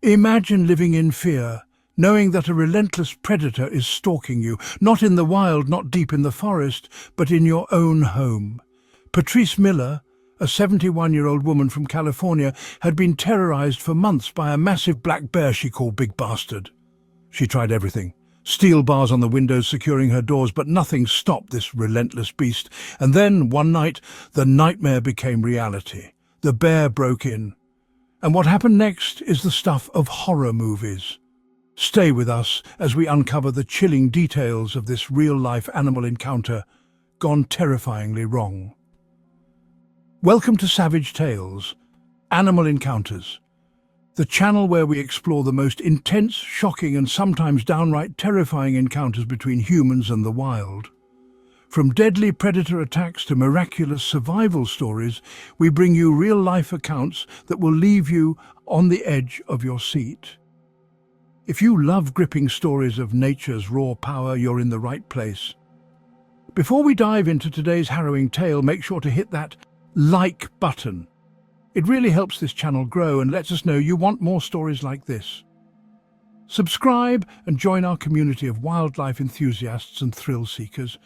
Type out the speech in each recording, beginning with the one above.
Imagine living in fear, knowing that a relentless predator is stalking you, not in the wild, not deep in the forest, but in your own home. Patrice Miller, a 71-year-old woman from California, had been terrorized for months by a massive black bear she called Big Bastard. She tried everything. Steel bars on the windows securing her doors, but nothing stopped this relentless beast. And then, one night, the nightmare became reality. The bear broke in. And what happened next is the stuff of horror movies. Stay with us as we uncover the chilling details of this real-life animal encounter gone terrifyingly wrong. Welcome to Savage Tales, Animal Encounters, the channel where we explore the most intense, shocking and sometimes downright terrifying encounters between humans and the wild. From deadly predator attacks to miraculous survival stories, we bring you real-life accounts that will leave you on the edge of your seat. If you love gripping stories of nature's raw power, you're in the right place. Before we dive into today's harrowing tale, make sure to hit that like button. It really helps this channel grow and lets us know you want more stories like this. Subscribe and join our community of wildlife enthusiasts and thrill seekers.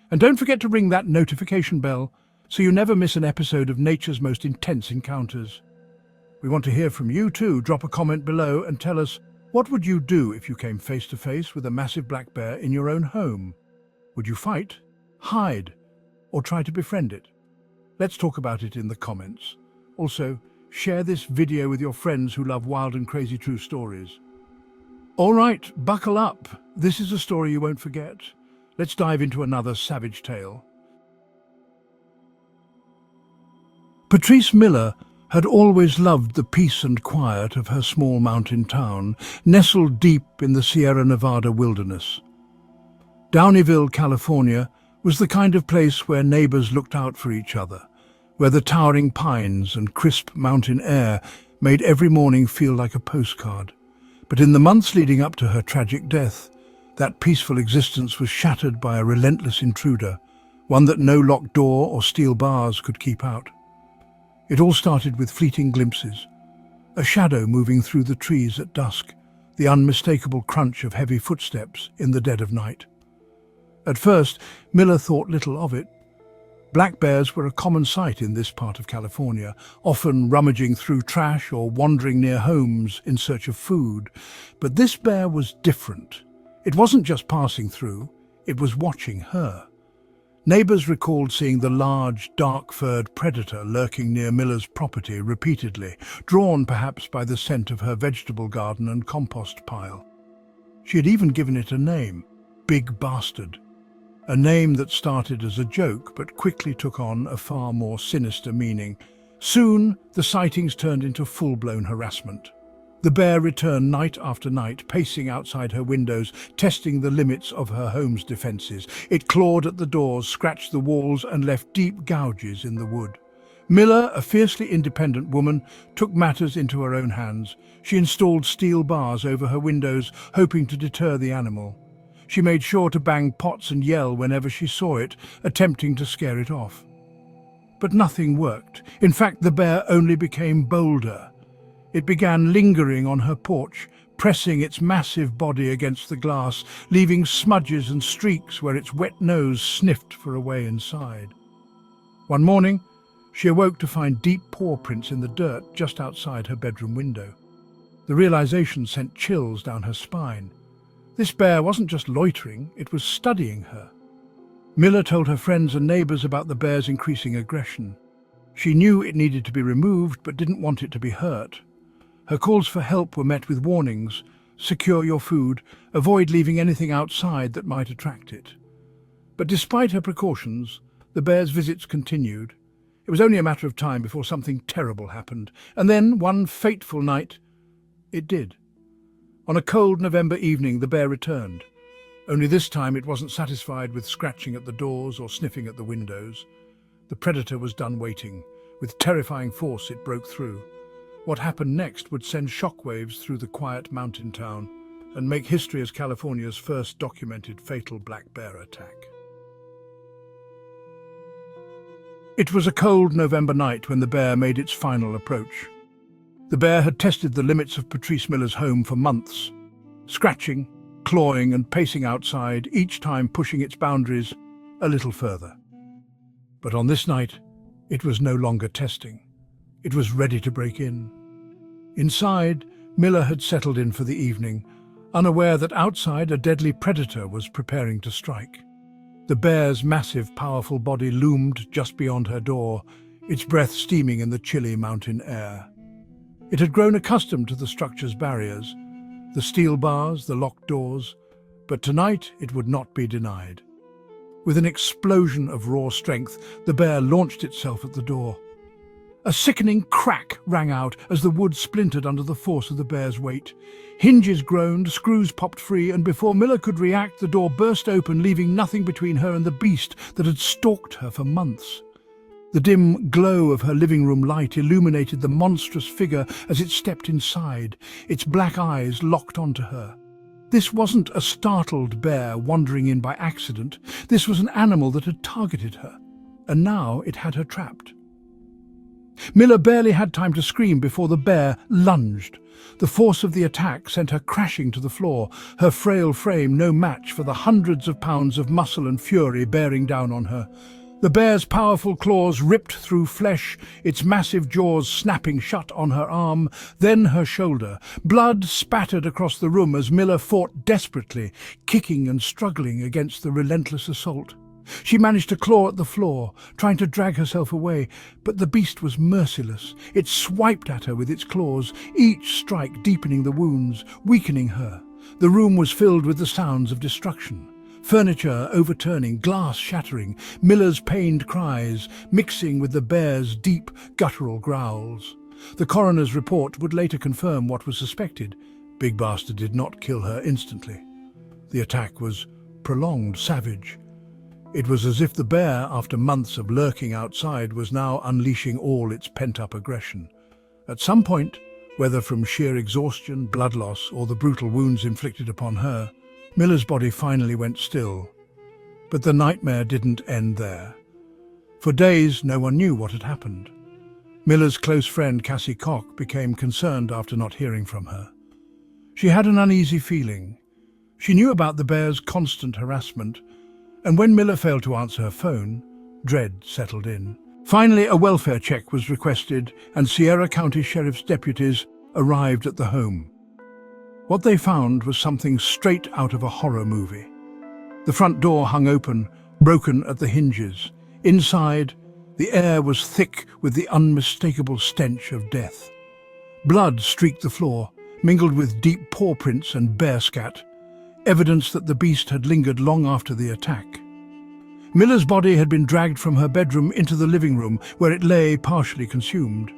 And don't forget to ring that notification bell so you never miss an episode of nature's most intense encounters. We want to hear from you too. Drop a comment below and tell us, what would you do if you came face to face with a massive black bear in your own home? Would you fight, hide, or try to befriend it? Let's talk about it in the comments. Also, share this video with your friends who love wild and crazy true stories. All right, buckle up. This is a story you won't forget. Let's dive into another savage tale. Patrice Miller had always loved the peace and quiet of her small mountain town, nestled deep in the Sierra Nevada wilderness. Downeyville, California, was the kind of place where neighbors looked out for each other, where the towering pines and crisp mountain air made every morning feel like a postcard. But in the months leading up to her tragic death, that peaceful existence was shattered by a relentless intruder, one that no locked door or steel bars could keep out. It all started with fleeting glimpses, a shadow moving through the trees at dusk, the unmistakable crunch of heavy footsteps in the dead of night. At first, Miller thought little of it. Black bears were a common sight in this part of California, often rummaging through trash or wandering near homes in search of food. But this bear was different. It wasn't just passing through, it was watching her. Neighbors recalled seeing the large, dark-furred predator lurking near Miller's property repeatedly, drawn perhaps by the scent of her vegetable garden and compost pile. She had even given it a name, Big Bastard, a name that started as a joke but quickly took on a far more sinister meaning. Soon, the sightings turned into full-blown harassment. The bear returned night after night, pacing outside her windows, testing the limits of her home's defenses. It clawed at the doors, scratched the walls, and left deep gouges in the wood. Miller, a fiercely independent woman, took matters into her own hands. She installed steel bars over her windows, hoping to deter the animal. She made sure to bang pots and yell whenever she saw it, attempting to scare it off. But nothing worked. In fact, the bear only became bolder. It began lingering on her porch, pressing its massive body against the glass, leaving smudges and streaks where its wet nose sniffed for a way inside. One morning, she awoke to find deep paw prints in the dirt just outside her bedroom window. The realization sent chills down her spine. This bear wasn't just loitering, it was studying her. Miller told her friends and neighbors about the bear's increasing aggression. She knew it needed to be removed, but didn't want it to be hurt. Her calls for help were met with warnings: secure your food, avoid leaving anything outside that might attract it. But despite her precautions, the bear's visits continued. It was only a matter of time before something terrible happened, and then, one fateful night, it did. On a cold November evening, the bear returned. Only this time it wasn't satisfied with scratching at the doors or sniffing at the windows. The predator was done waiting. With terrifying force, it broke through. What happened next would send shockwaves through the quiet mountain town and make history as California's first documented fatal black bear attack. It was a cold November night when the bear made its final approach. The bear had tested the limits of Patrice Miller's home for months, scratching, clawing and pacing outside, each time pushing its boundaries a little further. But on this night, it was no longer testing. It was ready to break in. Inside, Miller had settled in for the evening, unaware that outside a deadly predator was preparing to strike. The bear's massive, powerful body loomed just beyond her door, its breath steaming in the chilly mountain air. It had grown accustomed to the structure's barriers, the steel bars, the locked doors, but tonight it would not be denied. With an explosion of raw strength, the bear launched itself at the door. A sickening crack rang out as the wood splintered under the force of the bear's weight. Hinges groaned, screws popped free, and before Miller could react, the door burst open, leaving nothing between her and the beast that had stalked her for months. The dim glow of her living room light illuminated the monstrous figure as it stepped inside, its black eyes locked onto her. This wasn't a startled bear wandering in by accident. This was an animal that had targeted her, and now it had her trapped. Miller barely had time to scream before the bear lunged. The force of the attack sent her crashing to the floor, her frail frame no match for the hundreds of pounds of muscle and fury bearing down on her. The bear's powerful claws ripped through flesh, its massive jaws snapping shut on her arm, then her shoulder. Blood spattered across the room as Miller fought desperately, kicking and struggling against the relentless assault. She managed to claw at the floor, trying to drag herself away, but the beast was merciless. It swiped at her with its claws, each strike deepening the wounds, weakening her. The room was filled with the sounds of destruction. Furniture overturning, glass shattering, Miller's pained cries mixing with the bear's deep, guttural growls. The coroner's report would later confirm what was suspected. Big Bastard did not kill her instantly. The attack was prolonged, savage. It was as if the bear, after months of lurking outside, was now unleashing all its pent-up aggression. At some point, whether from sheer exhaustion, blood loss, or the brutal wounds inflicted upon her, Miller's body finally went still. But the nightmare didn't end there. For days, no one knew what had happened. Miller's close friend Cassie Koch became concerned after not hearing from her. She had an uneasy feeling. She knew about the bear's constant harassment, and when Miller failed to answer her phone, dread settled in. Finally, a welfare check was requested, and Sierra County Sheriff's deputies arrived at the home. What they found was something straight out of a horror movie. The front door hung open, broken at the hinges. Inside, the air was thick with the unmistakable stench of death. Blood streaked the floor, mingled with deep paw prints and bear scat, evidence that the beast had lingered long after the attack. Miller's body had been dragged from her bedroom into the living room, where it lay partially consumed.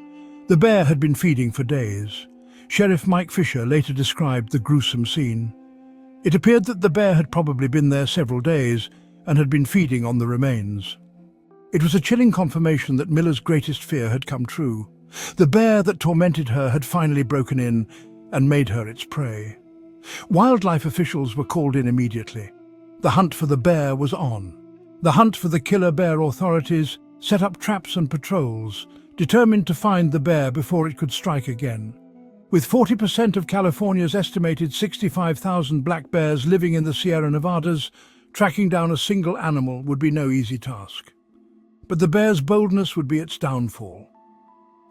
The bear had been feeding for days. Sheriff Mike Fisher later described the gruesome scene. It appeared that the bear had probably been there several days and had been feeding on the remains. It was a chilling confirmation that Miller's greatest fear had come true. The bear that tormented her had finally broken in and made her its prey. Wildlife officials were called in immediately. The hunt for the bear was on. The hunt for the killer bear authorities set up traps and patrols, determined to find the bear before it could strike again. With 40% of California's estimated 65,000 black bears living in the Sierra Nevadas, tracking down a single animal would be no easy task. But the bear's boldness would be its downfall.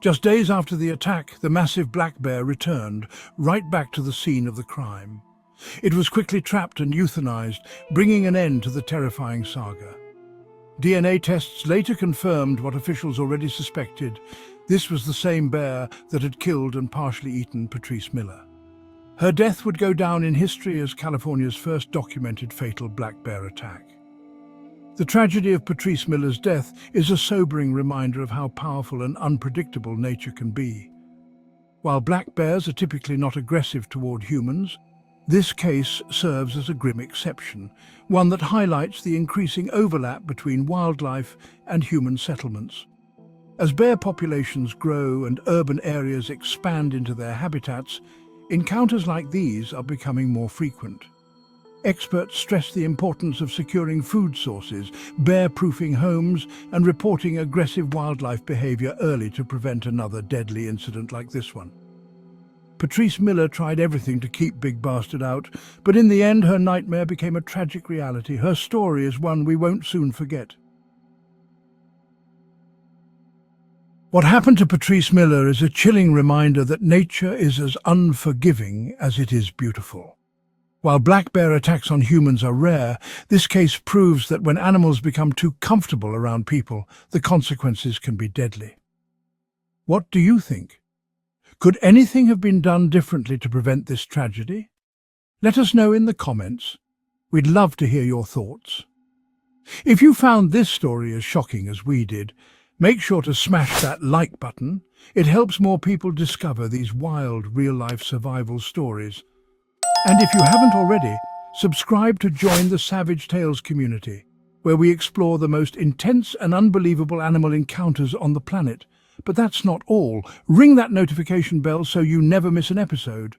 Just days after the attack, the massive black bear returned, right back to the scene of the crime. It was quickly trapped and euthanized, bringing an end to the terrifying saga. DNA tests later confirmed what officials already suspected. This was the same bear that had killed and partially eaten Patrice Miller. Her death would go down in history as California's first documented fatal black bear attack. The tragedy of Patrice Miller's death is a sobering reminder of how powerful and unpredictable nature can be. While black bears are typically not aggressive toward humans, this case serves as a grim exception, one that highlights the increasing overlap between wildlife and human settlements. As bear populations grow and urban areas expand into their habitats, encounters like these are becoming more frequent. Experts stress the importance of securing food sources, bear-proofing homes, and reporting aggressive wildlife behavior early to prevent another deadly incident like this one. Patrice Miller tried everything to keep Big Bastard out, but in the end her nightmare became a tragic reality. Her story is one we won't soon forget. What happened to Patrice Miller is a chilling reminder that nature is as unforgiving as it is beautiful. While black bear attacks on humans are rare, this case proves that when animals become too comfortable around people, the consequences can be deadly. What do you think? Could anything have been done differently to prevent this tragedy? Let us know in the comments. We'd love to hear your thoughts. If you found this story as shocking as we did, make sure to smash that like button. It helps more people discover these wild, real-life survival stories. And if you haven't already, subscribe to join the Savage Tales community, where we explore the most intense and unbelievable animal encounters on the planet. But that's not all. Ring that notification bell so you never miss an episode.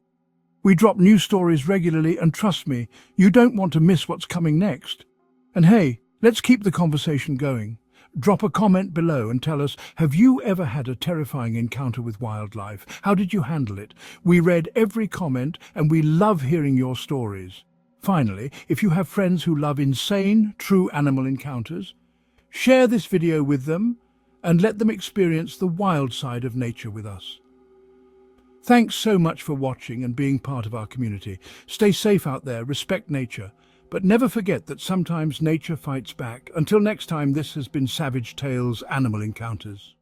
We drop new stories regularly, and trust me, you don't want to miss what's coming next. And hey, let's keep the conversation going. Drop a comment below and tell us, have you ever had a terrifying encounter with wildlife? How did you handle it? We read every comment and we love hearing your stories. Finally, if you have friends who love insane, true animal encounters, share this video with them and let them experience the wild side of nature with us. Thanks so much for watching and being part of our community. Stay safe out there, respect nature, but never forget that sometimes nature fights back. Until next time, this has been Savage Tales Animal Encounters.